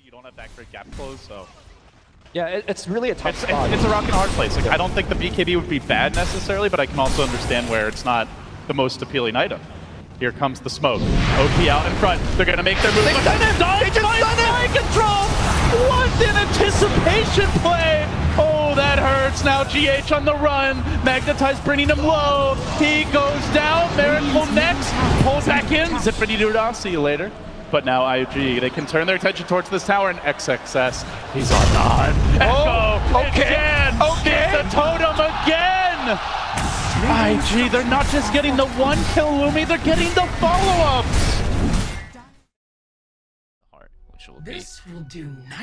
You don't have that great gap close, so. Yeah, it's really a tough spot. It's a rock and hard place. Like, I don't think the BKB would be bad necessarily, but I can also understand where it's not the most appealing item. Here comes the smoke. OP out in front. They're gonna make their move. They just mind control. What an anticipation play! Oh, that hurts. Now GH on the run. Magnetize bringing him low. He goes down. Miracle next. Pull back in. Zippity doo dah. See you later. But now IG, they can turn their attention towards this tower, and XXS, he's on the hunt. Echo, again, the totem again! IG, they're not just getting the one kill, Lumi, they're getting the follow-ups! Which will be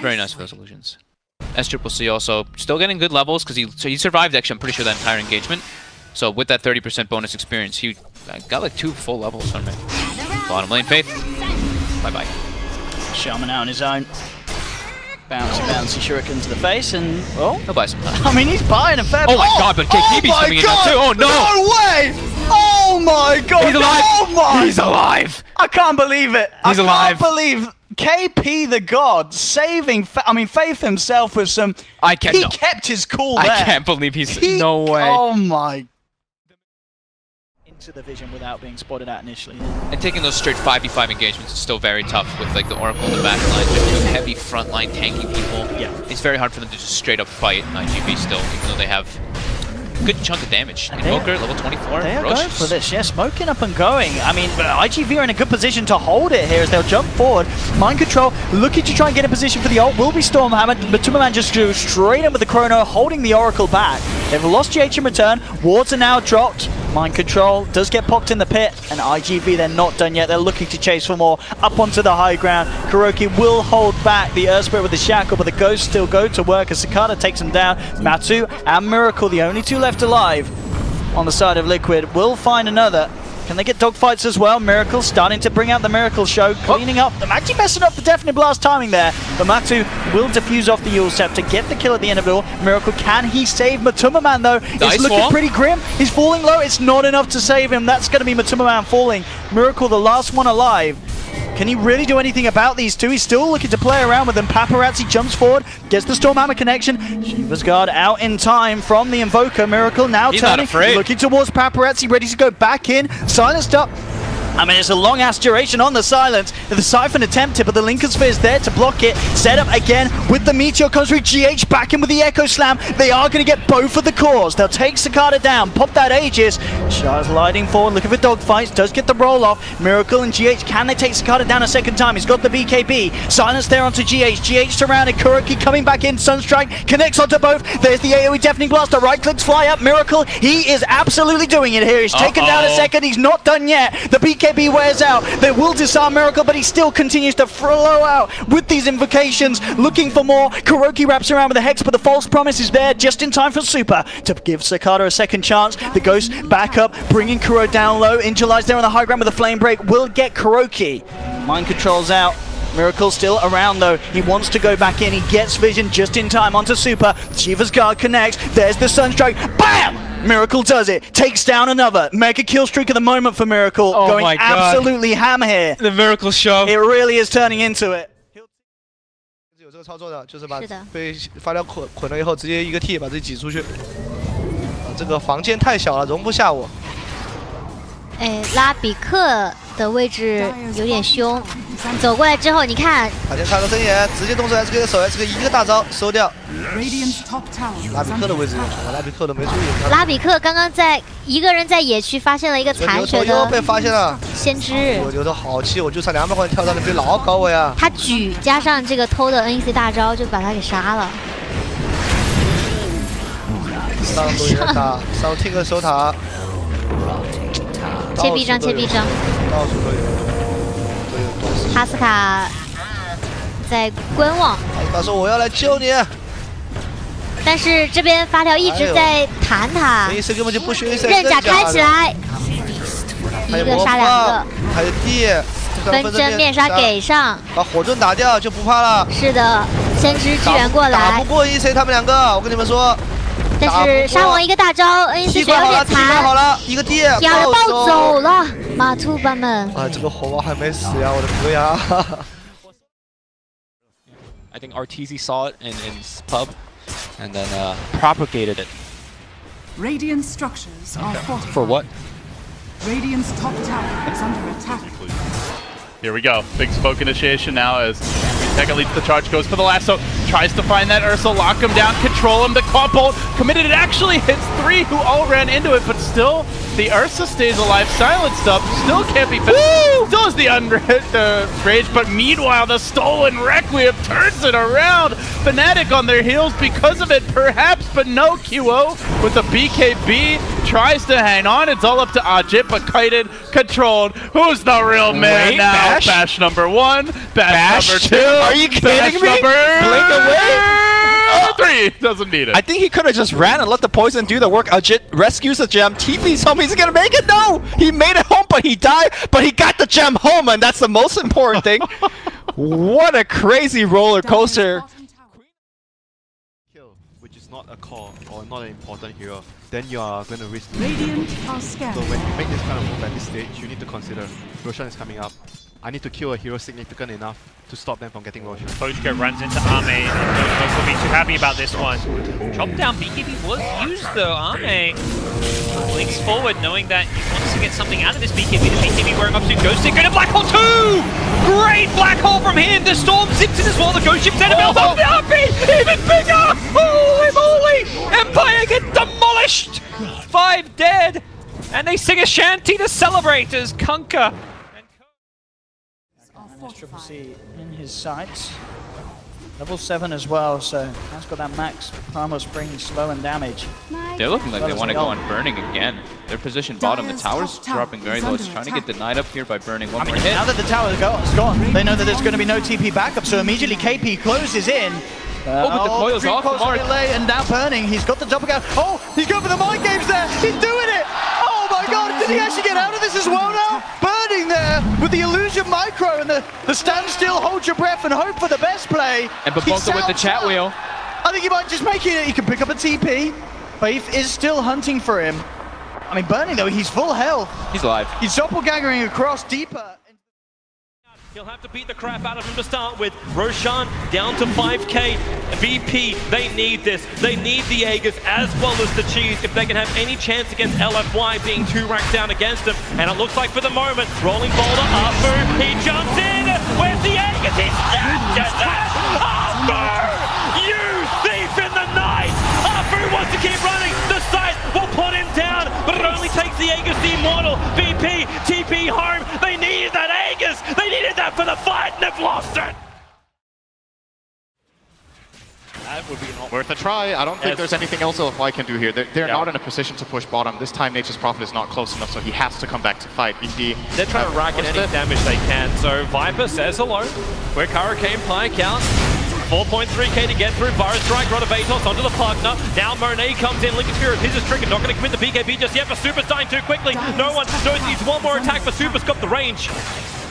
very nice resolutions. SCCC also still getting good levels, because he survived actually, I'm pretty sure, that entire engagement. So with that 30% bonus experience, he got like 2 full levels from it. Bottom lane, Faith. Bye-bye. Shaman out on his own. Bouncy shuriken to the face, and well, he'll buy some time. I mean, he's buying a fair. Oh my god, but KKB's coming in now too. Oh no! No way! Oh my god! He's alive! Oh my! He's alive! I can't believe it. He's alive. I can't believe KP the God saving. Faith himself with some. He kept his cool there. I can't believe he's no way. Oh my. To the vision without being spotted out initially. And taking those straight 5v5 engagements is still very tough with like the Oracle in the back line, just 2 heavy frontline tanky people. Yeah. It's very hard for them to just straight up fight IGV still, even though they have a good chunk of damage. Invoker, level 24. They are going for this, yeah, smoking up and going. I mean, IGV are in a good position to hold it here as they'll jump forward. Mind Control looking to try and get in position for the ult. Will be Stormhammer, but Tumberman just drew straight in with the Chrono, holding the Oracle back. They've lost GH in return. Wards are now dropped. Mind Control does get popped in the pit, and IGV, they're not done yet. They're looking to chase for more up onto the high ground. Kuroki will hold back the Earth Spirit with the Shackle, but the Ghosts still go to work as Cicada takes him down. Matu and Miracle, the only 2 left alive on the side of Liquid, will find another. Can they get dogfights as well? Miracle starting to bring out the Miracle Show, cleaning up. They're actually messing up the Deafening Blast timing there. But Matu will defuse off the Yule Step to get the kill at the end of it all. Miracle, can he save Matumberman though? It's looking pretty grim. He's falling low. It's not enough to save him. That's going to be Matumberman falling. Miracle, the last one alive. Can he really do anything about these 2? He's still looking to play around with them. Paparazzi jumps forward, gets the Stormhammer connection. Shiva's Guard out in time from the Invoker. Miracle now turning, looking towards Paparazzi, ready to go back in. Silenced up. I mean, it's a long-ass duration on the silence. The Siphon attempted, but the Lincoln Sphere is there to block it. Set up again with the Meteor comes through. GH back in with the Echo Slam. They are going to get both of the cores. They'll take Cicada down, pop that Aegis. Shah's lighting forward, looking for dogfights. Does get the roll-off. Miracle and GH, can they take Cicada down a second time? He's got the BKB. Silence there onto GH. GH surrounded. Kuroki coming back in. Sunstrike connects onto both. There's the AoE Deafening Blast. The right clicks fly up. Miracle, he is absolutely doing it here. He's taken down a second. He's not done yet. The BKB wears out. They will disarm Miracle, but he still continues to flow out with these invocations, looking for more. Kuroki wraps around with the Hex, but the false promise is there just in time for Super to give Cicada a second chance. The Ghost back up, bringing Kuro down low. Injalize there on the high ground with a Flame Break will get Kuroki. Mind Control's out. Miracle still around though. He wants to go back in. He gets vision just in time onto Super. Shiva's Guard connects. There's the Sunstrike. BAM! Miracle does it. Takes down another. Mega kill streak at the moment for Miracle. Going absolutely ham here. The Miracle Show. It really is turning into it. 有这个操作的，就是把被发条捆了以后，直接一个 T 把自己挤出去。这个房间太小了，容不下我。拉比克的位置有点凶，走过来之后，你看，法剑插个针眼，直接动手 SK 的手 SK 一个大招收掉。拉比克的位置，拉比克都没注意。拉比克刚刚在一个人在野区发现了一个残血的，被发现了。先知，我觉得好气，我就差200块跳上那边老高我呀。他举加上这个偷的 NEC 大招，就把他给杀了。上路也打，上听个守塔。 切臂章，切臂章，到处都有。哈斯卡在观望。哈斯卡说：“我要来救你。”但是这边发条一直在弹他，根本就不学刃甲开起来，一个杀2个，还有地，分针面纱给上，把火盾打掉就不怕了。是的，先知支援过来，打不过EC他们2个，我跟你们说。 但是沙王一个大招 ，NC 血有点残，好了，一个地，压了暴走了，马兔版本。啊，这个火王还没死呀，我的哥呀！ I think Arteezy saw it in pub, and then propagated it. Radiant structures are fortified. For what? Radiant's top tower is under attack. Here we go. Big smoke initiation now as Teka leads the charge, goes for the lasso, tries to find that Ursa, lock him down, control him. The comp bolt committed. It actually hits 3 who all ran into it, but still the Ursa stays alive. Silenced up, still can't be finished. Still has the rage, but meanwhile the stolen Requiem turns it around. Fnatic on their heels because of it, perhaps, but no. QO with the BKB tries to hang on. It's all up to Ajit, but kited, controlled. Who's the real man now? Bash? Bash number 1, Bash number 2. Are you kidding me? Blink away? 3 doesn't need it. I think he could have just ran and let the poison do the work. Ajit rescues the gem. TP's home. He's gonna make it. No, he made it home, but he died. But he got the gem home, and that's the most important thing. What a crazy roller coaster. Which is not a core or not an important hero, then you are going to risk. Radiant are scared. So when you make this kind of move at this stage, you need to consider Roshan is coming up. I need to kill a hero significant enough to stop them from getting Roshan. Pochko runs into Arme, and will be too happy about this one. Chop down, BKB was used though. Arme blinks forward, knowing that he wants to get something out of this BKB. The BKB wearing off to Ghost Stick, and a Black Hole 2! Great Black Hole from him! The Storm zips in as well, the Ghost Ship's Annabelle off the RP! Even bigger! Holy moly! Empire get demolished! 5 dead! And they sing a shanty to celebrate as Kunkka Triple C in his sights. Level 7 as well, so that's got that max primal spring slow and damage. They're looking like they want to go on burning again. They're positioned bottom. The tower's dropping very low. It's trying to get denied up here by burning one more hit. Now that the tower is gone, they know that there's going to be no TP backup, so immediately KP closes in. But the coil's off. Delay, and now burning. He's got the double gap. Oh, he's going for the mind games there. He's doing it. Oh my god, did he actually get out of this as well now? Burning there with the illusion micro and the standstill, hold your breath and hope for the best play. And Babonka with the chat wheel. I think he might just make it. He can pick up a TP. Faith is still hunting for him. I mean, burning though, he's full health. He's alive. He's doppelgangering across deeper. He'll have to beat the crap out of him to start with. Roshan down to 5k. VP, they need this. They need the Aegis as well as the cheese if they can have any chance against LFY being 2 ranks down against them. And it looks like for the moment, rolling boulder, Afu, he jumps in. Where's the Aegis? He snatches it! Afu! You thief in the night! Afu wants to keep running. The site will put him down, but it only takes the Aegis, the Immortal. VP, TP home. They needed that Aegis. They needed that for the fight, and they've lost it. That would be worth a try. I don't think there's anything else LFY can do here. They're not in a position to push bottom. This time Nature's Prophet is not close enough, so he has to come back to fight. They're trying to rack in any damage they can. So Viper says hello. Quick Hurricane Pike out. 4.3k to get through. Virus Strike, Rod of Atos onto the partner. Now Monet comes in. Lincoln Spirit, his is triggered. Not going to commit the BKB just yet, but Super's dying too quickly. No one knows he needs one more attack, but Super's got the range.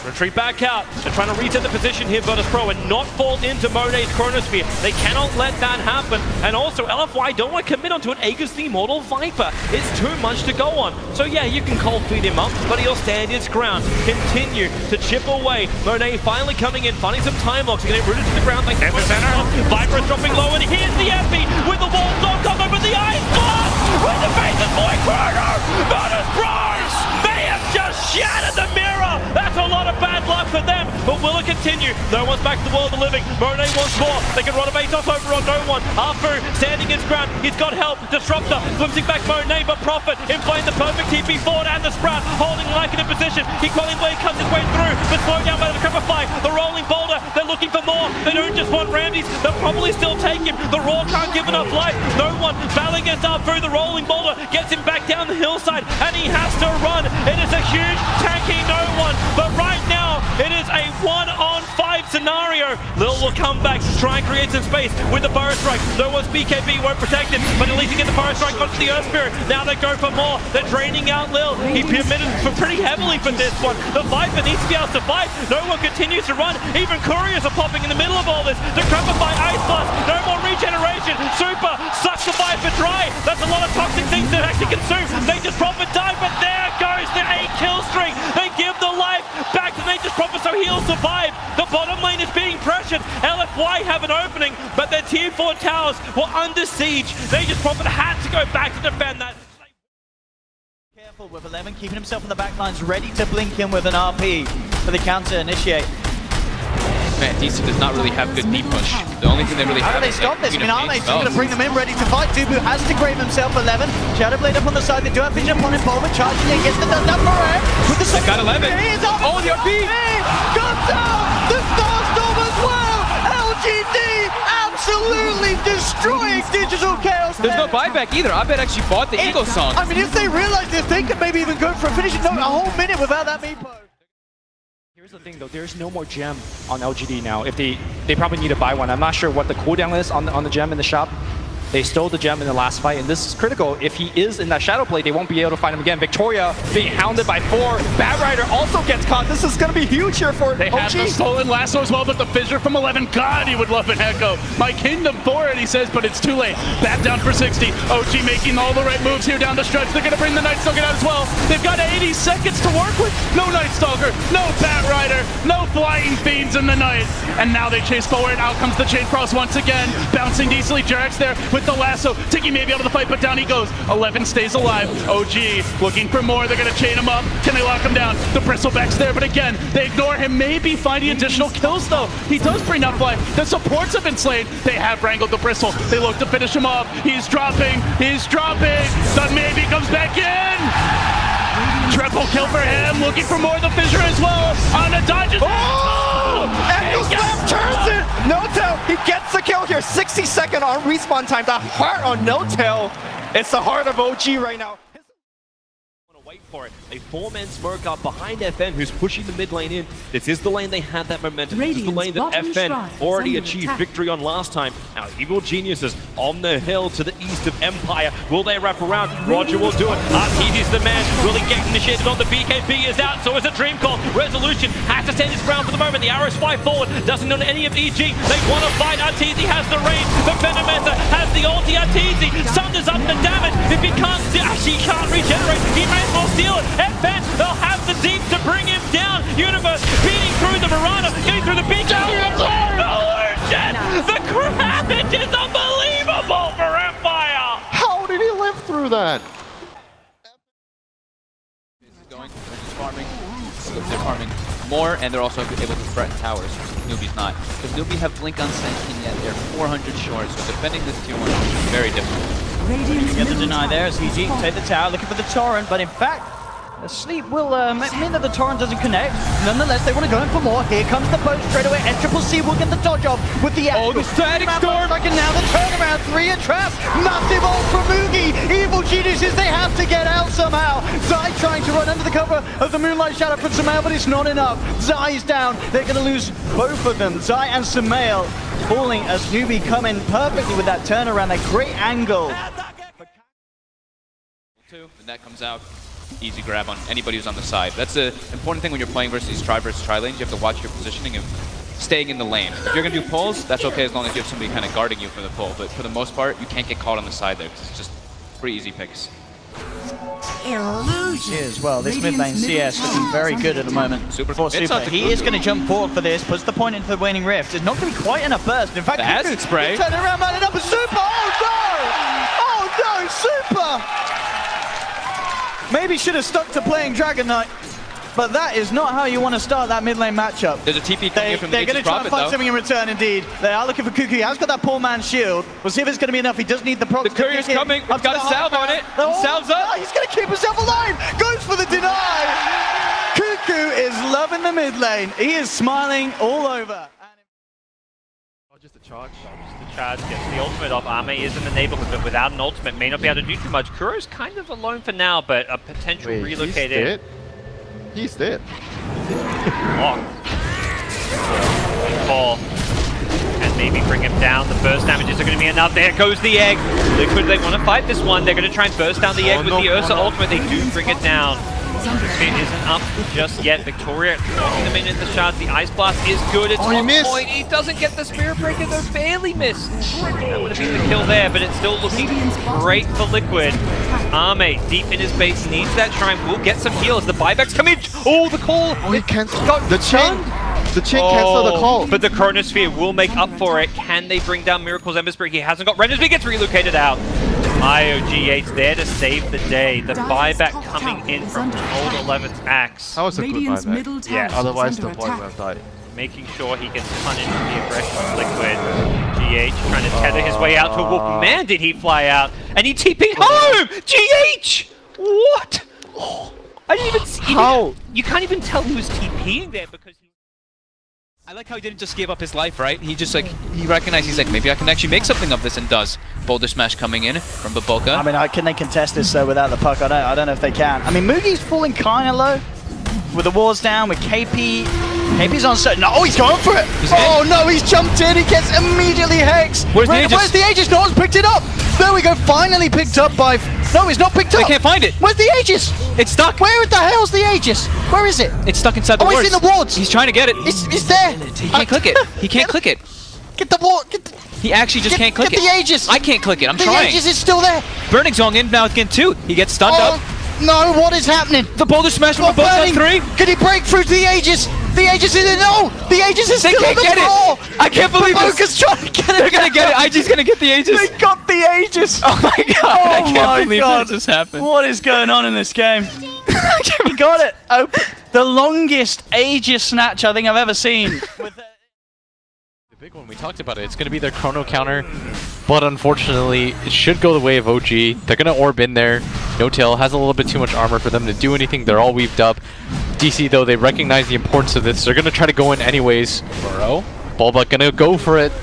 Retreat back out. They're trying to reset the position here, Virtus Pro, and not fall into Monet's Chronosphere. They cannot let that happen. And also, LFY don't want to commit onto an Aegis the Immortal Viper. It's too much to go on. So yeah, you can cold feed him up, but he'll stand his ground. Continue to chip away. Monet finally coming in, finding some time locks. He's going to get rooted to the ground. They center. Viper is dropping low, and here's the Epi with the walls on top over the Ice Blast! With the face of Boy Chrono! Virtus Pros! They have just shattered the mirror! That's a lot of bad luck for them, but will it continue? No one's back to the world of living. Monet wants more. They can run a base off over on no one. Afu standing his ground. He's got help. Disruptor glimpsing back Monet, but Prophet inflating the perfect TP forward and the Sprout holding Lycan in position. He calling way cuts his way through, but slowed down by the Crepify. The rolling boulder. They're looking for more. They don't just want Ramses. They'll probably still take him. The Raw can't give enough life. No one battling against Afu. The rolling boulder gets him back down the hillside, and he has to run. It is a huge tanky no one, but right now it is a 1-on-5 scenario. Lil will come back, try and create some space with the Burrow Strike. No one's BKB won't protect him, but at least he gets the Burrow Strike onto the Earth Spirit. Now they go for more. They're draining out Lil. He committed for pretty heavily for this one. The Viper needs to be able to survive. No one continues to run. Even couriers are popping in the middle of all this. The Crepify Ice Blast. No more regeneration. Super sucks the Viper dry. That's a lot of toxic things that actually consume. Nature's Prophet died, but there goes the 8-kill streak. They give the life back to Nature's Prophet so he'll survive. The bottom lane is being pressured. position. LFY have an opening, but their tier 4 towers were under siege. They just probably had to go back to defend that. Careful with 11, keeping himself in the back lines, ready to blink in with an RP for the counter initiate. Man, DC does not really have good deep push. The only thing they really How have do they is stop this? I mean, Arme's still going to bring them in, ready to fight. Dubu has to grave himself 11. Shadowblade up on the side. They do have vision upon him. Bulma charging in, gets the done for it. With the second. Got 11. Oh, the RP! Got down! The Starstorm as well! LGD absolutely destroying Digital Chaos. There's no buyback either. I bet actually bought the Eagle song. I mean, if they realize this, they could maybe even go for a finishing note a whole minute without that meepo. Here's the thing though, there's no more gem on LGD now. If they probably need to buy one. I'm not sure what the cooldown is on the gem in the shop. They stole the gem in the last fight, and this is critical. If he is in that shadow play, they won't be able to find him again. Victoria being hounded by 4. Bad Rider also gets caught. This is going to be huge here for They OG. have the stolen lasso as well, but the fissure from 11. God, he would love an echo. My kingdom for it, he says, but it's too late. Back down for 60. OG making all the right moves here down the stretch. They're going to bring the Night Stalker out as well. They've got 80 seconds to work with. No Night Stalker, no Bat Rider, no Flying Fiends in the night. And now they chase forward. Out comes the Chain Frost once again. Bouncing decently. Jarek's there with the lasso. Tiki may be able to fight, but down he goes. 11 stays alive. OG looking for more. They're going to chain him up. Can they lock him down? The Bristleback's there, but again, they ignore him. Maybe finding additional kills, though. He does bring up life. The supports have been slain. They have wrangled the Bristle. They look to finish him off. He's dropping. He's dropping. The maybe comes back in. Triple kill for him. Looking for more. The Fissure as well. On the dodges. Oh! Echo Slam turns it! No-Tail, he gets the kill here. 60-second on respawn time. The heart on No-Tail. It's the heart of OG right now. Wait for it. A 4-man smoke up behind FN, who's pushing the mid lane in. This is the lane they had that momentum. This is the lane that FN already achieved victory on last time. Now, Evil Geniuses on the hill to the east of Empire. Will they wrap around? Roger will do it. Artesi's the man. Will he get initiated on? The BKB is out, so is a Dream Call. Resolution has to stand his ground for the moment. The arrows fly forward. Doesn't know any of EG. They want to fight. Artesi has the range. The Venometa has the ulti. Artesi sunders up the damage. If he can't, he can't regenerate. He may as well steal it. FN, they'll have the deep to bring him down. Universe beating through the Mirana, getting through the beach. The Cravage is unbelievable for Empire. How did he live through that? They're farming more, and they're also able to threaten towers. Newbie's not. Because Newbie have Blink on Sentinel yet. They're 400 short, so defending this tier 1 is very difficult. You get the deny there as EG take the tower, looking for the torrent, but in fact, the sleep will mean that the torrent doesn't connect. Nonetheless, they want to go in for more. Here comes the boat straight away, and Triple C will get the dodge off with the Oh, the static storm! And now the turnaround, 3 a trap. Massive ult from Mugi. Evil Geniuses, they have to get out somehow. Zai trying to run under the cover of the Moonlight Shadow, puts him out, but it's not enough. Zai's down. They're going to lose both of them. Zai and Sumail falling as Newbie come in perfectly with that turnaround, that great angle. And that comes out. Easy grab on anybody who's on the side. That's the important thing when you're playing versus these tri versus tri lanes. You have to watch your positioning and staying in the lane. If you're going to do pulls, that's okay as long as you have somebody kind of guarding you from the pull. But for the most part, you can't get caught on the side there because it's just pretty easy picks. As well, this mid lane CS looking very good at the moment. Super. He is going to jump forward for this, puts the point into the waning rift. It's not going to be quite enough burst. In fact, the acid spray. Turn around, man, up a super. Oh no! Oh no, super! Maybe should have stuck to playing Dragon Knight, but that is not how you want to start that mid lane matchup. There's a TP coming in from the They're going to try and find something in return, indeed. They are looking for Cuckoo. He has got that poor man's shield. We'll see if it's going to be enough. He does need the proc. The courier's coming. We've got a salve on it. Salve's up. He's going to keep himself alive. Goes for the deny. Cuckoo is loving the mid lane. He is smiling all over. Just a charge. The charge gets the ultimate off. Ame is in the neighborhood, but without an ultimate, may not be able to do too much. Kuro's kind of alone for now, but a potential relocate in. He's dead. Call. And maybe bring him down. The burst damages are going to be enough. There goes the egg. Liquid, they want to fight this one. They're going to try and burst down the egg with the Ursa ultimate. They do bring it down. It isn't up just yet. Victoria knocking them in the shards. The Ice Blast is good. It's on point. He doesn't get the Spirit Breaker. They're barely missed. That would have been the kill there, but it's still looking great for Liquid. Ame, deep in his base, needs that shrine. Will get some heals. The buybacks come in. Oh, the call. Oh, he cancelled the chain. The chain cancel the call. But the Chronosphere will make up for it. Can they bring down Miracle's Ember Spirit? He hasn't got Render's, but he gets relocated out. IOGH there to save the day. The buyback coming in from Old 11's Axe. That was a good buyback. Yeah, otherwise the boy would have died. Making sure he gets punished for the aggression of Liquid. GH trying to tether his way out to a wolf. Man, did he fly out. And he TP'd home! GH! What? I didn't even see. How? You can't even tell he was TPing there because he... I like how he didn't just give up his life, right? He just like, he recognized, he's like, maybe I can actually make something of this, and does. Boulder Smash coming in from Baboka. I mean, can they contest this though without the puck? I don't know if they can. I mean, Mugi's falling kind of low with the walls down, with KP. KP's on certain. Oh, he's going for it! Oh no, he's jumped in, he gets immediately hexed! Where's the Aegis? Where's the Aegis? No one's picked it up! There we go, finally picked up by... No, it's not picked up! I can't find it! Where's the Aegis? It's stuck! Where the hell's the Aegis? Where is it? It's stuck inside the wards. wards. Oh, it's in the wards! He's trying to get it. It's there! He can't click it. He can't click it. Get the ward! He actually just can't click it. Get the Aegis! I can't click it, I'm trying. The Aegis is still there! Burning Zone in now again too. He gets stunned up. No, what is happening? The Boulder Smash from Baboka on 3. Can he break through to the Aegis? The Aegis is in. No! The Aegis is still on the floor! I can't believe this. Baboka's trying to get it. They're gonna get it. IG's gonna get the Aegis. They got the Aegis! Oh my god! I can't believe this just happened. What is going on in this game? He got it! Oh, the longest Aegis snatch I think I've ever seen. The big one, we talked about it. It's going to be their chrono counter, but unfortunately, it should go the way of OG. They're going to orb in there. No-Tail has a little bit too much armor for them to do anything. They're all weaved up. DC, though, they recognize the importance of this. They're going to try to go in anyways. Burrow. Bulba going to go for it.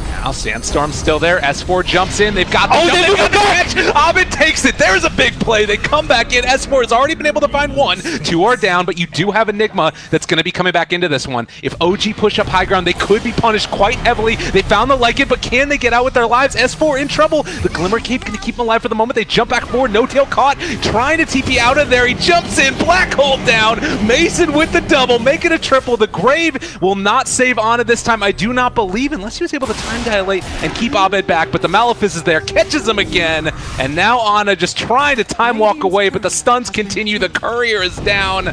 Now Sandstorm's still there. S4 jumps in. They've got the jump. They got the catch. Abed takes it. There's a big play. They come back in. S4 has already been able to find one. 2 are down, but you do have Enigma that's going to be coming back into this one. If OG push up high ground, they could be punished quite heavily. They found the like it, but can they get out with their lives? S4 in trouble. The Glimmer Cape going to keep them alive for the moment. They jump back forward. No-Tail caught. Trying to TP out of there. He jumps in. Black Hole down. Mason with the double. Make it a triple. The Grave will not save Ana this time. I do not believe, unless he was able to time dilate and keep Abed back, but the Malefice is there, catches him again, and now Ana just trying to time walk away, but the stuns continue. The Courier is down,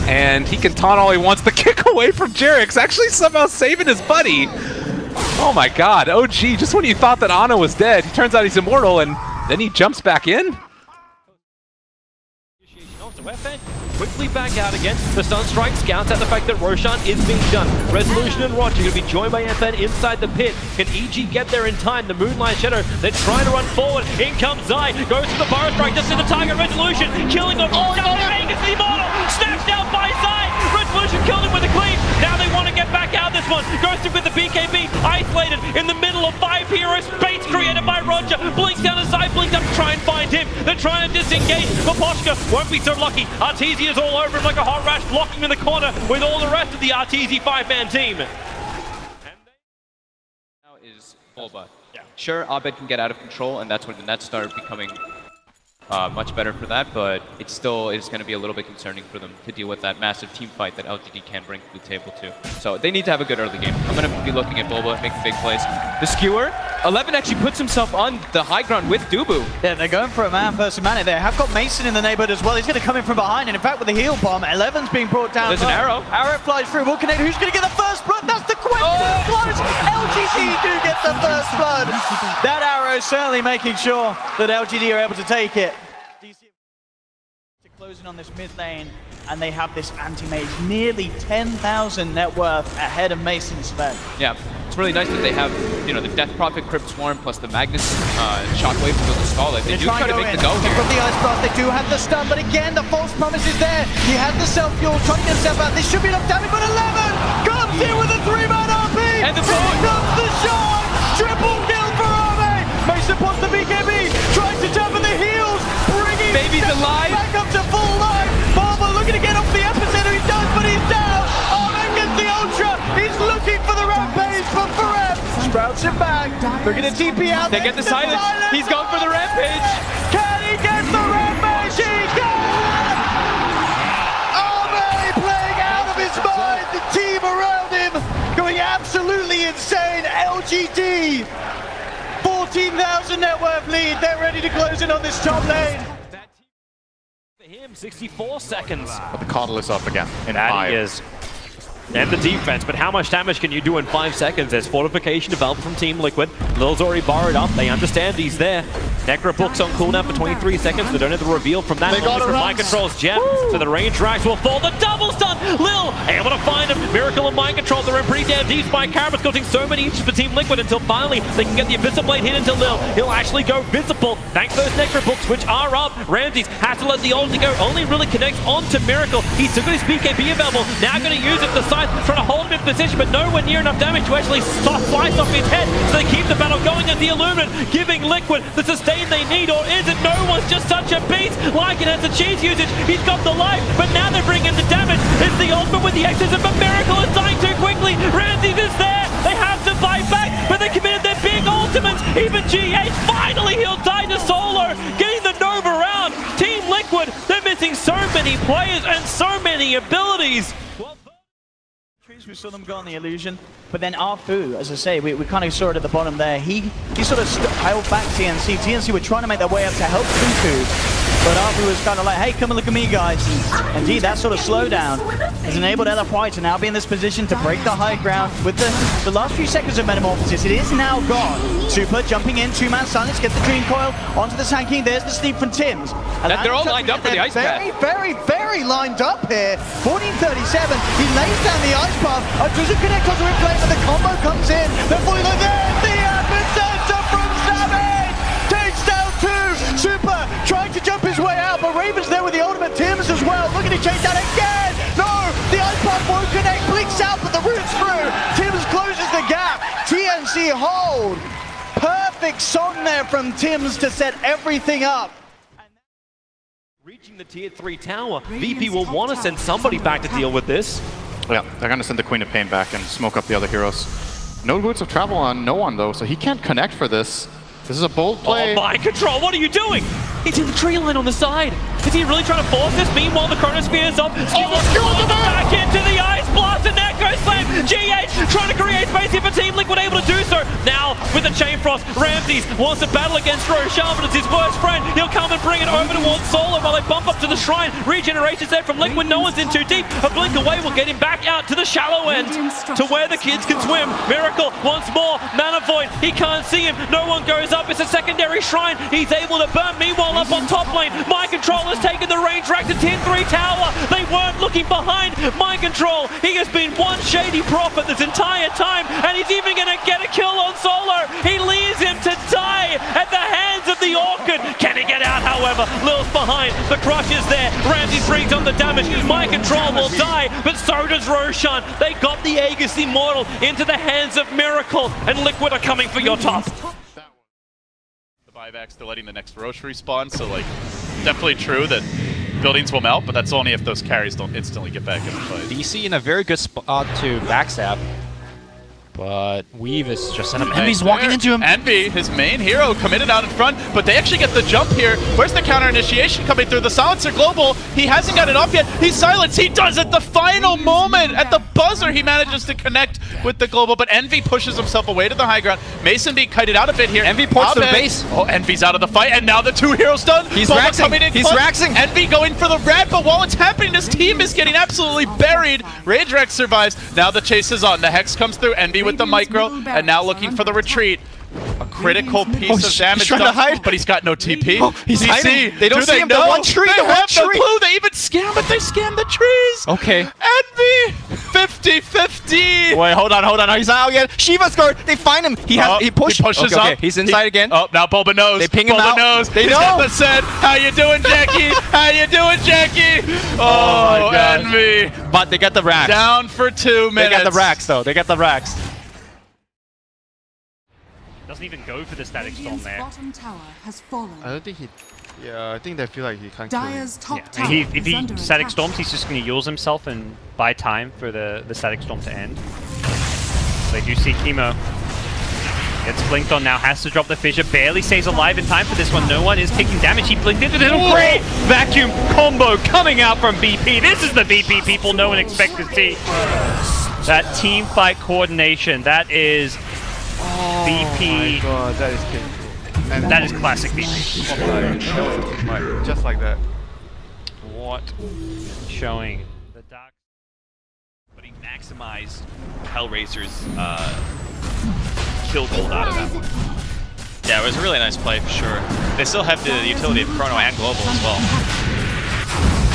and he can taunt all he wants. The kick away from Jerix, actually somehow saving his buddy. Oh my god, OG, just when you thought that Ana was dead, he turns out he's immortal, and then he jumps back in. Quickly back out again. The Sunstrike scouts at the fact that Roshan is being done. Resolution and Roger going to be joined by FN inside the pit. Can EG get there in time? The Moonlight Shadow, they're trying to run forward. In comes Zai, goes to the Burrow Strike, just to the target. Resolution, killing him. Oh, no, Vegas the Immortal, snatched down by Zai. Resolution killed him with a cleave. Now they want to get back out this one. Goes to with the BKB, isolated in the middle of 5 heroes. Space created by Roger. Blinks down to Zai, blinks up to try and find him. They're trying to disengage, but Poshka won't be so lucky. Arteezy is all over him like a hot rash, blocking in the corner with all the rest of the Arteezy 5-man team. Now is Bulba. Yeah. Sure, Abed can get out of control, and that's when the nets start becoming much better for that, but it still is going to be a little bit concerning for them to deal with that massive team fight that LGD can bring to the table too. So they need to have a good early game. I'm going to be looking at Bulba making big plays. The Skewer, 11 actually puts himself on the high ground with Dubu. Yeah, they're going for a man versus man. They have got Mason in the neighborhood as well. He's going to come in from behind, and in fact with the heal bomb, 11's being brought down. There's an arrow. Arrow flies through. Will connect. Who's going to get the first blood? That's the question. Close. LGD do get the first blood. That arrow certainly making sure that LGD are able to take it. Closing on this mid lane, and they have this anti-mage nearly 10,000 net worth ahead of Mason's spend. Yeah, it's really nice that they have, you know, the Death Prophet, Crypt Swarm, plus the Magnus Shockwave to the stall. They do try to make the go here. From the Ice Blast, they do have the stun, but again, the false promise is there. He has the self-fuel, trying to get himself out. This should be enough damage, but 11 comes in with a 3-man RP! And the comes the shot! Triple kill for Arme! Mason pops the BKB, tries to jump in the heels, bringing Baby's alive! Back up to full life! Barber looking to get off the epicenter, he does, but he's down! Arme gets the Ultra! He's looking for the Rampage, but Farem sprouts him back! They're gonna TP out. They get the silence! He's going for the Rampage! Can he get the Rampage? He can! Arme playing out of his mind! The team around him going absolutely insane! LGD! 14,000 net worth lead, they're ready to close in on this top lane. For him, 64 seconds. But the Cardinal is up again in that 5. He is. and the defense, but how much damage can you do in 5 seconds? There's fortification developed from Team Liquid. Lil's already borrowed up. They understand he's there. Necro books on cooldown for 23 seconds. They don't have the reveal from that moment from Mind Control's gem. So the range racks will fall. The double stun! Lil able to find him. Miracle and Mind Control. They're in pretty damn deep. Spike Carabas causing so many inches for Team Liquid until finally they can get the Abyssal Blade hit into Lil. He'll actually go visible thanks to those Necro books, which are up. Ramses has to let the ulti go. Only really connects onto Miracle. He's still got his BKB available. Now going to use it. The side trying to hold him in position, but nowhere near enough damage to actually slice off his head. So they keep the battle going at the Illuminate, giving Liquid the sustain they need, or is it? No one's just such a beast. Lycan has the cheese usage. He's got the life, but now they're bringing the damage. It's the ultimate with the exorcism, but Miracle is dying too quickly. Ramses is there. They have to fight back, but they committed their big ultimates. Even GH, finally he'll die to solo, getting the Nova round. Team Liquid, they're missing so many players and so many abilities. We saw them go on the illusion, but then Arfu, as I say, we kind of saw it at the bottom there. He sort of held back TNC. TNC were trying to make their way up to help Cuckoo, but Arfu was kind of like, hey, come and look at me, guys. And indeed, that sort of slowdown has enabled LFY to now be in this position to break the high ground with the last few seconds of Metamorphosis. It is now gone. Super jumping in, two-man silence, get the Dream Coil onto the Sand King. There's the sneak from Tims. And they're all lined up for the ice path. Very lined up here. 14:37. He lays down the ice path. Doesn't connect onto replay, but the combo comes in. Before he goes in, the epicenter from Savage! Takes down 2. Super trying to jump his way out, but Raven's there with the ultimate. Tims as well. Looking to chase down again. No, the ice path won't connect. Blinks out, but the route's through. Tims closes the gap. TNC hold. Perfect song there from Tims to set everything up. Reaching the tier 3 tower, VP will want to send somebody back to deal with this. Yeah, they're going to send the Queen of Pain back and smoke up the other heroes. No routes of travel on no one, though, so he can't connect for this. This is a bold play. Oh, Mind Control, what are you doing? He's in the tree line on the side. Is he really trying to force this? Meanwhile, the Chronosphere is up. Back into the Ice Blast and Echo Slam. GH trying to create space here for Team Liquid, able to do so. Now, with the Chain Frost, Ramses wants to battle against Roshan, but it's his worst friend. He'll come and bring it over towards Solo while they bump up to the shrine. Regeneration's there from Liquid. No one's in too deep. A blink away will get him back out to the shallow end, to where the kids can swim. Miracle once more. Mana Void. He can't see him. No one goes up. It's a secondary shrine. He's able to burn. Meanwhile, up on top lane, Mind Control has taken the range rack to tier 3 tower. They weren't looking behind. Mind Control, he has been one shady prophet this entire time, and he's even going to get a kill on Solo. He leaves him to die at the hands of the Orchid. Can he get out, however? Lil's behind. The crush is there. Ramses brings on the damage. Mind Control will die, but so does Roshan. They got the Aegis Immortal into the hands of Miracle, and Liquid are coming for your top. Buybacks to letting the next Roche respawn, so like definitely true that buildings will melt, but that's only if those carries don't instantly get back in the fight. DC in a very good spot to backstab, but Weave is just Envy's walking into him. Envy, his main hero, committed out in front, but they actually get the jump here. Where's the counter initiation coming through? The silencer global, he hasn't got it off yet. He's silenced, he does at the final moment. At the buzzer, he manages to connect with the global, but Envy pushes himself away to the high ground. Mason being kited out a bit here. Envy ports to the base. Oh, Envy's out of the fight, and now the 2 heroes done. He's raxing. He's raxing. Envy going for the red, but while it's happening, his team is getting absolutely buried. Rage Rex survives. Now the chase is on. The Hex comes through. Envy with the micro. And now looking for the retreat. A critical piece of damage trying to hide, but he's got no TP. Oh, he's hiding. They don't see him. The one tree. They have no clue. They even scam it. They scam the trees. Okay. Envy 50-50. Wait, hold on. He's out again. Shiva's guard. They find him. He pushes up. Okay. He's inside again. Oh, now Boba knows. They ping him out. Knows. They know. Got the said, how you doing, Jackie? How you doing, Jackie? Oh, Envy. But they get the racks. Down for 2 minutes. They got the racks though. They got the racks. Doesn't even go for the static storm there. Bottom tower has fallen. I don't think he... Yeah, I think they feel like he can't kill him. Dire's top tower if is he under static attack. storms, he's just going to use himself and buy time for the static storm to end. They do see Chemo. Gets blinked on now, has to drop the fissure, barely stays alive in time for this one. No one is taking damage. He blinked into the great vacuum combo coming out from BP. This is the BP people no one expects to see. That team fight coordination, that is BP. Oh my god, that is painful. And that is classic BP. Just like that. What? Showing the dark. But he maximize Hellraiser's kill gold out of that one. Yeah, it was a really nice play for sure. They still have the utility of Chrono and Global as well.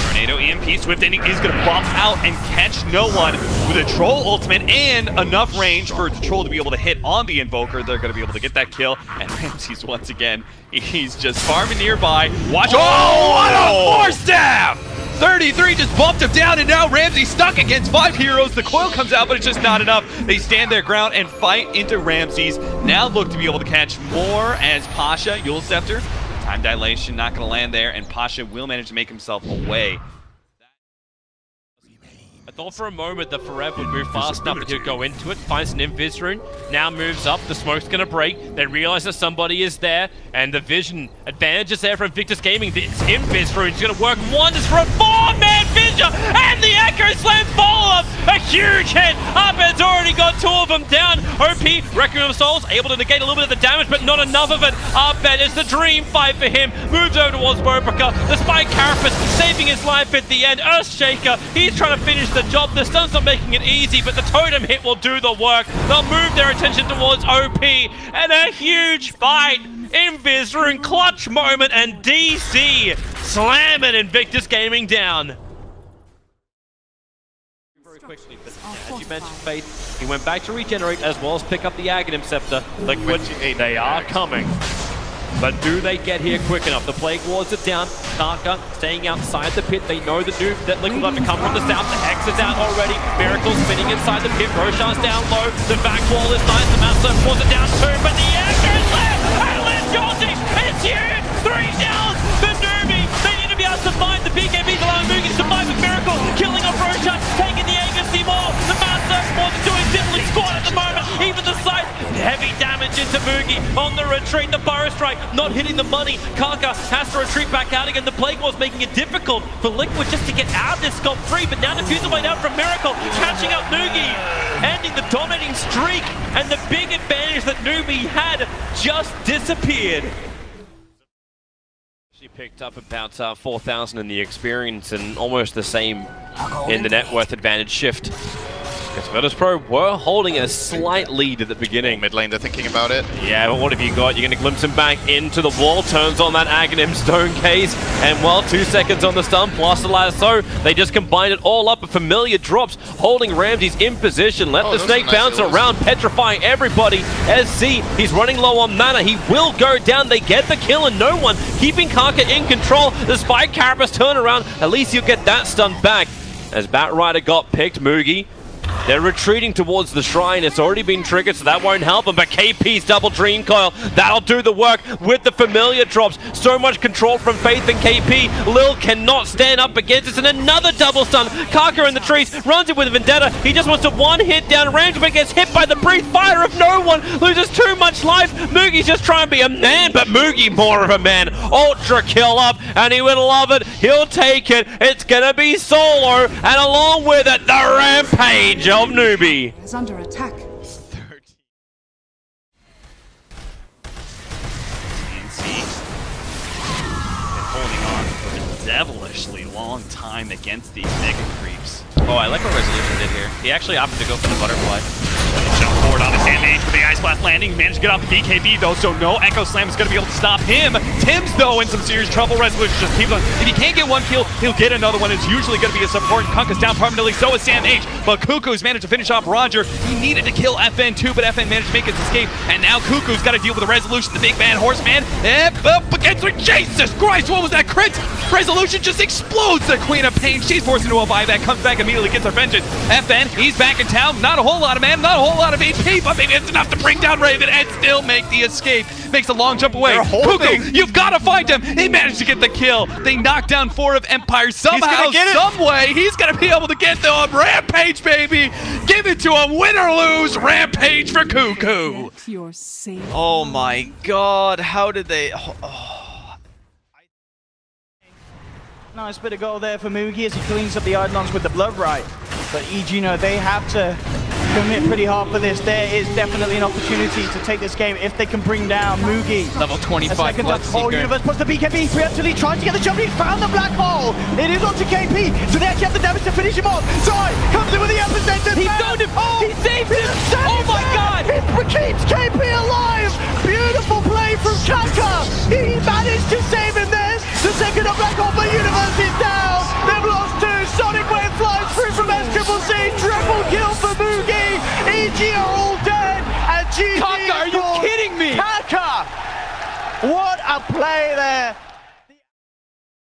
Tornado EMP Swift Ending is going to bump out and catch no one with a Troll ultimate and enough range for Troll to be able to hit on the Invoker. They're going to be able to get that kill. And Ramses, once again, he's just farming nearby. Watch. Oh, what a force stab! 33 just bumped him down, and now Ramsey stuck against 5 heroes. The coil comes out, but it's just not enough. They stand their ground and fight into Ramses. Now look to be able to catch more as Pasha, Yule Scepter. Time dilation not going to land there, and Pasha will manage to make himself away. I thought for a moment that Forev would move fast enough that he'd go into it, finds an Invis rune, now moves up, the smoke's gonna break, they realize that somebody is there, and the vision advantage is there from Victus Gaming. This Invis rune is gonna work wonders for a 4-man Vision, and the Echo Slam follow-up! A huge hit! Uphead's already got 2 of them down. OP, Requiem of Souls, able to negate a little bit of the damage, but not enough of it. Uphead, it's the dream fight for him, moves over towards Mobica, the Spike Carapace saving his life at the end. Earthshaker, he's trying to finish the job. The stun's not making it easy, but the totem hit will do the work. They'll move their attention towards OP, and a huge fight. Invis rune clutch moment, and DC slamming Invictus Gaming down. Very quickly, but yeah, as you mentioned, Faith, he went back to regenerate as well as pick up the Aghanim Scepter. Liquid, they are coming. But do they get here quick enough? The Plague Wards are down. Karka staying outside the pit. They know that Liquid will have to come from the south. The Hex is out already. Miracle spinning inside the pit. Roshan's down low. The back wall is nice. The Master pulls it down too. But the Echo is there. And Liz Jolty, it's huge. 3 down. The Newbie. They need to be able to find the BKBs allowing Mugi to survive with Miracle. Killing off Roshan. Taking the agency more. The Master more than doing diddly squat at the moment. Even the side. Heavy damage into Mugi on the retreat. The Burrow Strike not hitting the money. Karka has to retreat back out again. The Plague War's making it difficult for Liquid just to get out of this scot-free, but now defusal way down from Miracle, catching up Mugi, ending the dominating streak, and the big advantage that Newbie had just disappeared. She picked up about 4,000 in the experience and almost the same in the net worth advantage shift. Because Virtus Pro were holding a slight lead at the beginning. Mid lane, they're thinking about it. Yeah, but what have you got? You're going to glimpse him back into the wall, turns on that Aghanim Stone Case, and well, 2 seconds on the stun, plus the lasso. They just combined it all up, a familiar drops, holding Ramses in position. Let the snake bounce around, petrifying everybody. SC, he's running low on mana. He will go down. They get the kill, and no one keeping Karka in control. The Spike Carapace turn around. At least you'll get that stun back. As Batrider got picked, Mugi. They're retreating towards the shrine. It's already been triggered, so that won't help them. But KP's double Dream Coil, that'll do the work with the familiar drops. So much control from Faith and KP. Lil cannot stand up against it, and another double stun. Karka in the trees, runs it with Vendetta. He just wants to one hit down range, but gets hit by the breathe fire of no one. Loses too much life. Mugi's just trying to be a man, but Mugi more of a man. Ultra kill up, and he would love it. He'll take it. It's gonna be solo, and along with it, the rampage of Newbie. Is under attack. 13. Holding on for a devilishly long time against these Mega Creeps. Oh, I like what Resolution did here. He actually opted to go for the butterfly. Jump forward on the Sandmage for the Ice Blast landing. Managed to get off the BKB though, so no Echo Slam is going to be able to stop him. Tim's though in some serious trouble. Resolution just keeps on. If he can't get one kill, he'll get another one. It's usually going to be a support. Kunkka's down permanently, so is Sam H. But Cuckoo's managed to finish off Roger. He needed to kill FN too, but FN managed to make his escape. And now Cuckoo's got to deal with the Resolution, the big man Horseman. Up against her. Jesus Christ, what was that crit? Resolution just explodes the Queen of Pain. She's forced into a buyback, comes back immediately, gets her vengeance. FN, he's back in town. Not a whole lot of mana, not a whole lot of HP, but maybe it's enough to bring down Raven and still make the escape. Makes a long jump away. Cuckoo, you've got to find him. He managed to get the kill. They knocked down 4 of Empire somehow, some way. He's going to be able to get to him. Rampage, baby. Give it to him. Win or lose. Rampage for Cuckoo. Oh my god. How did they... Nice bit of goal there for Mugi as he cleans up the Eidolons with the Blood Right. But EG, they have to commit pretty hard for this. There is definitely an opportunity to take this game if they can bring down Mugi. Level 25 Whole universe puts the BKB preemptively trying to get the jump. He found the black hole. It is onto KP, so they actually have the damage to finish him off. Zai comes in with the epicenter. He stoned him. Oh, he saved him. Oh my God! It keeps KP alive. Beautiful play from Kaka. He managed to save him there. The second of black hole, but universe is down. They've lost two. Sonic Wave flies through from SCCC. Triple kill for Mugi. EG are all dead. And GG. Kaka, are you kidding me? Kaka. What a play there.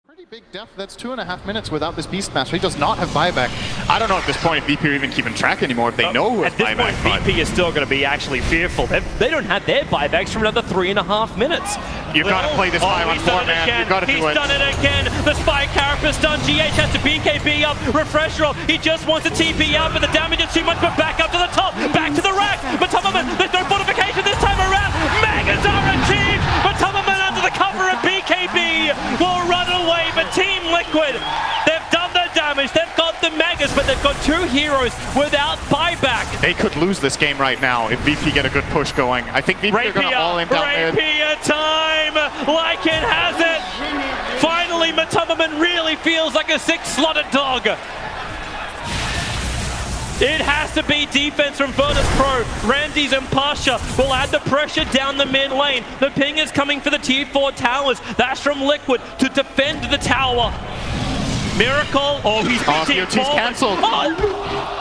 Pretty big def. That's 2.5 minutes without this Beast Master. He does not have buyback. I don't know at this point if VP are even keeping track anymore, if they know who has buyback. At this point, VP is still going to be actually fearful. They don't have their buybacks for another 3.5 minutes. You've got to play this 5-on-4, man. You've got to do it. He's done it again. The Spike Carapace done. GH has to BKB up. Refresh roll. He just wants to TP out, but the damage is too much. But back up to the top. Back to the rack. But Tummerman, there's no fortification this time around. Megas are achieved. But Tummerman under the cover of BKB will run away. But Team Liquid, they've done the damage. They've got the Megas, but they've got two heroes without buyback. They could lose this game right now if VP get a good push going. I think VP are going to all in down there. Rapier time! Lycan has it! Finally, Matummerman really feels like a 6-slotted dog. It has to be defense from Virtus Pro. Ramses and Pasha will add the pressure down the mid lane. The ping is coming for the tier 4 towers. That's from Liquid to defend the tower. Miracle. Oh, he's BT'd forward. Cancelled. Oh.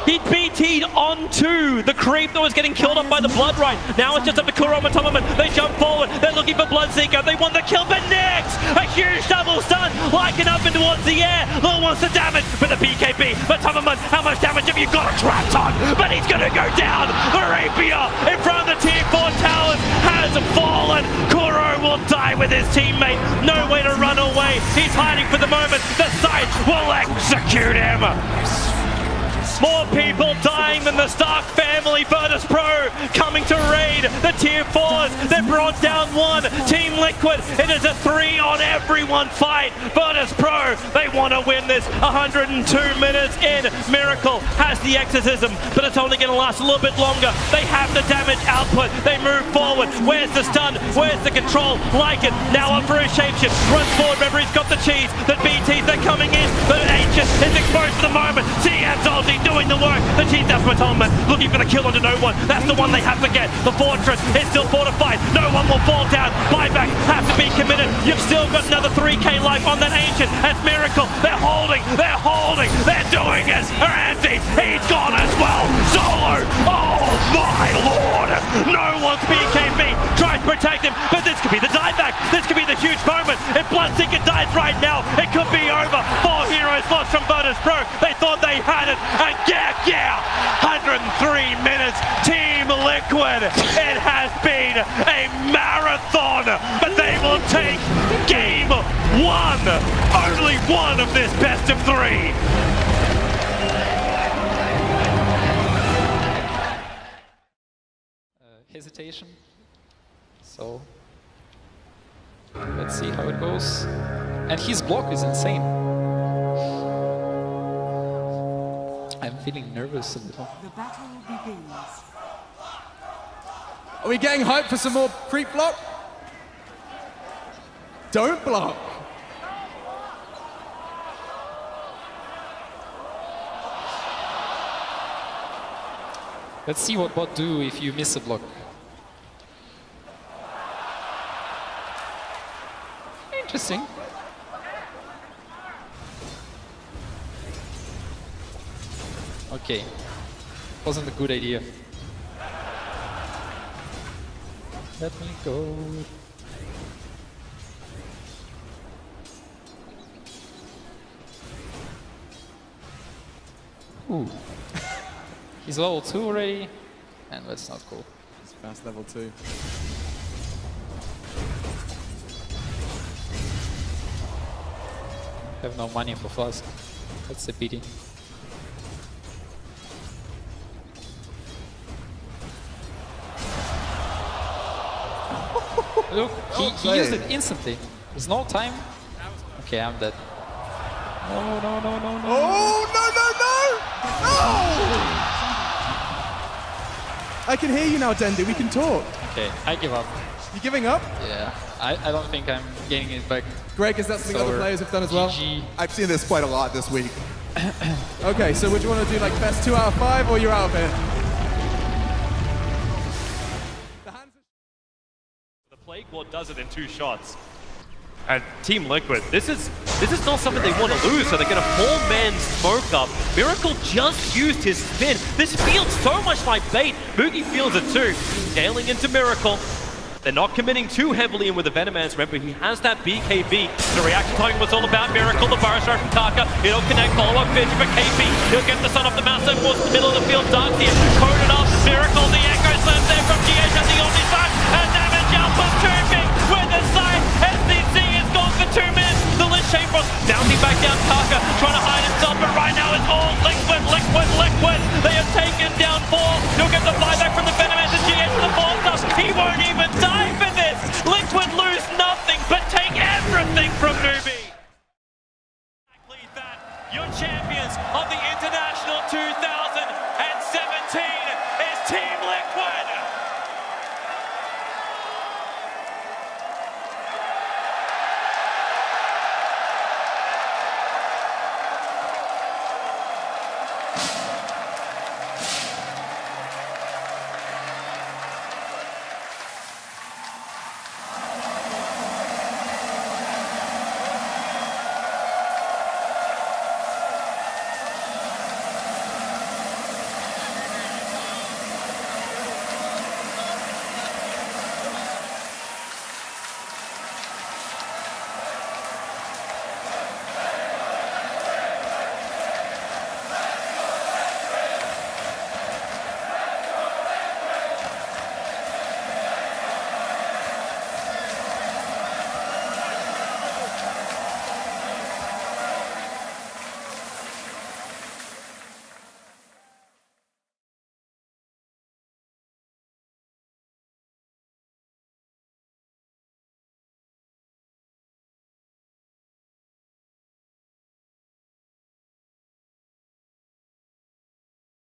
He BT'd onto the creep that was getting killed off by the Blood Rite. Now it's just up to Kuro and Tummerman. They jump forward. They're looking for Bloodseeker. They want the kill, but next, a huge double stun. Lycan up and towards the air. Lil wants the damage for the BKB. But Tummerman, how much damage have you got a trapped on? But he's going to go down. Rapier in front of the tier 4 towers has fallen. Kuro will die with his teammate. No way to run away. He's hiding for the moment. The site will execute him. More people dying than the Stark family. Virtus Pro coming to raid the tier 4s. They've brought down one. Team Liquid, it is a 3-on-everyone fight. Virtus Pro, they want to win this. 102 minutes in. Miracle has the exorcism, but it's only going to last a little bit longer. They have the damage output. They move forward. Where's the stun? Where's the control? Lycan now up for his shapeshift. Runs forward. Remember, he's got the cheese. The BTs, they're coming in. But Ancient is exposed for the moment. CM's ulti doing the work. The cheese that's Matomman looking for the kill onto no one. That's the one they have to get. The fortress is still fortified. No one will fall down. Buyback has to be committed. You've still got another 3k life on that Ancient. That's Miracle. They're holding. They're holding. They're doing it. Ramsey, he's gone as well. Solo. Oh my lord. No one's BKB. Tries to protect him, but this could be the dieback. This could be the huge moment. If Bloodseeker dies right now, it could be over. 4 heroes lost from Virtus Pro. They thought they had it. And yeah, 103 minutes. Team Liquid. It has been a marathon, but they will take game 1. Only one of this best of 3. Hesitation. So let's see how it goes. And his block is insane. I'm feeling nervous a little. The battle begins. Are we getting hyped for some more creep block? Don't block. Let's see what bot do if you miss a block. Interesting. Okay, wasn't a good idea. Let me go. Ooh. He's level 2 already, and that's not cool. He's fast level 2. Have no money for flask. That's a pity. Look, he used it instantly. There's no time. Okay, I'm dead. No, no, no, no, no. Oh, no, no, no! No! I can hear you now, Dendi. We can talk. Okay, I give up. You giving up? Yeah, I don't think I'm getting it back. Greg, is that something other players have done as well? GG. I've seen this quite a lot this week. Okay, so would you want to do like best 2 out of 5 or you're out of here? The Plague Lord does it in 2 shots. And Team Liquid, this is not something they want to lose, so they're going to 4-man smoke up. Miracle just used his spin. This feels so much like bait. Boogie feels it too. Scaling into Miracle. They're not committing too heavily in with the Venomans. Remember, he has that BKB. The reaction timing was all about Miracle. The Burrow Strike from Kaka. It'll connect, follow-up vision for KP. He'll get the sun off the massive force in the middle of the field. Dark here, coded up. Miracle, the Echo Slam there from GH at the only side. And damage out from Turbing with the side. SCC is gone for 2 minutes. The Lich Chamber bouncing back down Kaka, trying to hide himself, but right now it's all Liquid. They have taken down 4. He'll get the buyback from the Venomans and GH for the 4 stuff. He won't even die for this. Liquid lose nothing, but take everything from Newbie. Exactly that. Your champions of the International 2017 is Team Liquid.